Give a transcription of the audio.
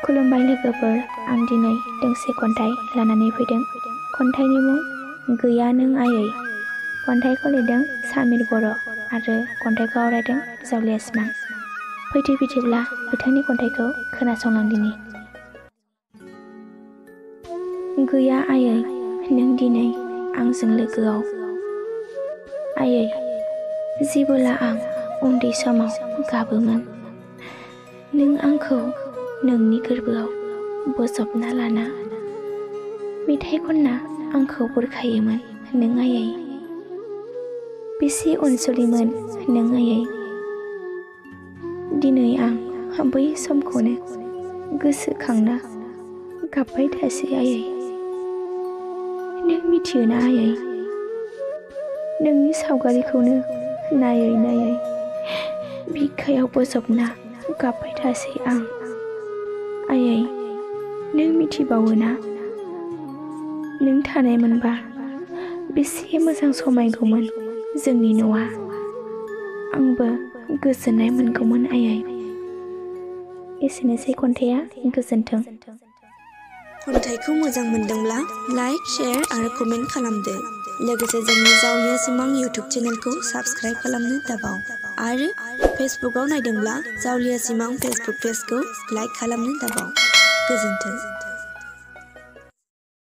खुलुमबाय लोगोफोर, आं दिनै दोंसे खन्थाइ लानानै फैदों। खन्थाइनि मुं गैया नों आयै। खन्थाइखौ लिरदों सामिर बर' आरो खन्थाइखौ आवरायदों जावलिया सिमां। फैदो बिदिब्ला बिथांनि खन्थाइखौ खोनासंलांदिनि। गैया आयै नों दिनै आंजों लोगोआव। आयै जेबोला आं उन्दै समाव गाबोमोन, नों आंखौ नोंनि गोरबोआव बोजबना लाना मेथाइ खनना आंखौ बुरखायोमोन नों आयै। बेसे अनसुलिमोन नों आयै। दिनै आं बै समखौनो गोसोखांना गाबबाय थासै आयै। नों मिथियोना आयै, नोंनि सावगारिखौनो नायै नायै बिखायाव बोजबना गाबबाय थासै आं। आयै नों मिथिबावोना, नों थानायमोनबा बेसे मोजां समायगौमोन जोंनि न'आ। आंबो गोजोननाय मोनगौमोन आयै। एसेनोसै खन्थाइया, गोजोन्थों। खन्थाइखौ मोजां मोनदोंब्ला लाइक, शेयार आरो कमेन्ट खालामदो। लोगोसे जोंनि जावलिया सिमां इउटुब चेनेलखौ साबस्क्राइब खालामनो दाबाव। आरो फेसबुकआव नायदोंब्ला जावलिया सिमां फेसबुक पेजखौ लाइक खालामनो दाबाव। गोजोन्थों।